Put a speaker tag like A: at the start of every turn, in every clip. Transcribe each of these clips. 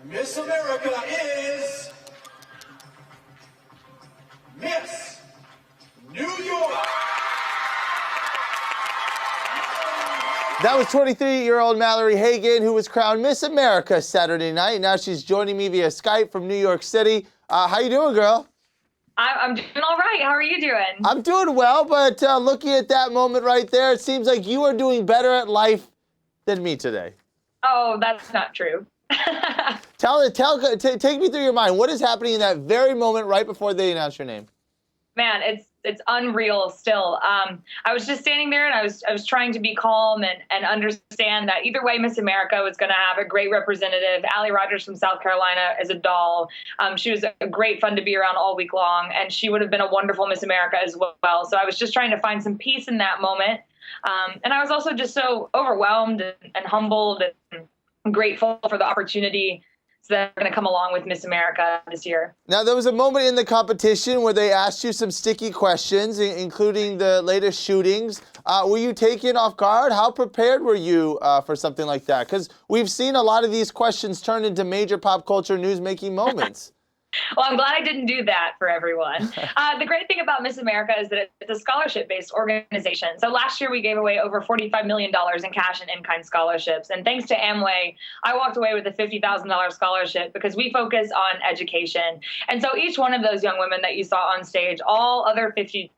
A: Miss America is Miss New York.
B: That was 23-year-old Mallory Hagan, who was crowned Miss America Saturday night. Now she's joining me via Skype from New York City. How you doing, girl?
C: I'm doing all right. How are you doing?
B: I'm doing well, but looking at that moment right there, it seems like you are doing better at life than me today.
C: Oh, that's not true.
B: Take me through your mind. What is happening in that very moment right before they announce your name?
C: Man, it's unreal still. I was just standing there and I was trying to be calm and understand that either way, Miss America was going to have a great representative. Allie Rogers from South Carolina is a doll. She was a great fun to be around all week long, and she would have been a wonderful Miss America as well. So I was just trying to find some peace in that moment. And I was also just so overwhelmed and humbled and grateful for the opportunity that are going to come along with Miss America this year.
B: Now, there was a moment in the competition where they asked you some sticky questions, including the latest shootings. Were you taken off guard? How prepared were you for something like that? Because we've seen a lot of these questions turn into major pop culture news-making moments.
C: Well, I'm glad I didn't do that for everyone. The great thing about Miss America is that it's a scholarship-based organization. So last year we gave away over $45 million in cash and in-kind scholarships. And thanks to Amway, I walked away with a $50,000 scholarship because we focus on education. And so each one of those young women that you saw on stage, all other 52,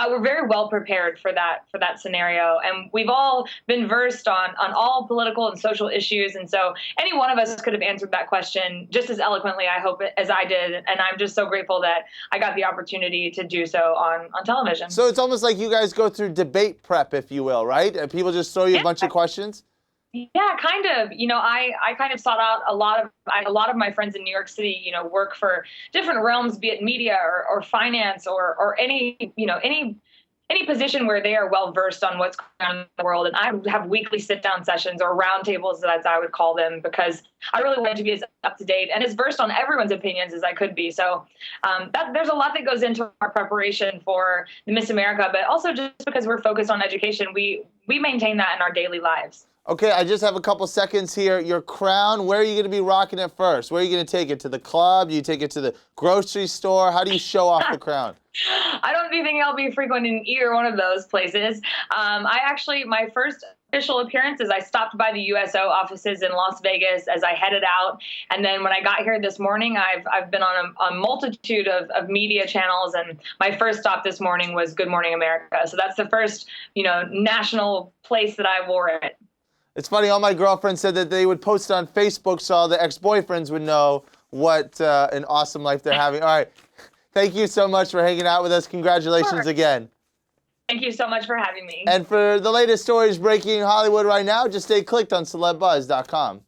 C: were very well prepared for that scenario. And we've all been versed on all political and social issues. And so any one of us could have answered that question just as eloquently, I hope, as I did. And I'm just so grateful that I got the opportunity to do so on television.
B: So it's almost like you guys go through debate prep, if you will, right? And people just throw you a bunch of questions?
C: Yeah, kind of. You know, I kind of sought out a lot of my friends in New York City, you know, work for different realms, be it media or finance or any position where they are well versed on what's going on in the world. And I have weekly sit down sessions or roundtables, as I would call them, because I really wanted to be as up to date and as versed on everyone's opinions as I could be. So there's a lot that goes into our preparation for the Miss America, but also just because we're focused on education, we maintain that in our daily lives.
B: Okay, I just have a couple seconds here. Your crown, where are you going to be rocking it first? Where are you going to take it? To the club? Do you take it to the grocery store? How do you show off the crown?
C: I don't think I'll be frequenting either one of those places. My first official appearance is I stopped by the USO offices in Las Vegas as I headed out. And then when I got here this morning, I've been on a multitude of media channels. And my first stop this morning was Good Morning America. So that's the first, national place that I wore it.
B: It's funny, all my girlfriends said that they would post it on Facebook so all the ex-boyfriends would know what an awesome life they're having. All right. Thank you so much for hanging out with us. Congratulations again.
C: Thank you so much for having me.
B: And for the latest stories breaking in Hollywood right now, just stay clicked on CELEBUZZ.com.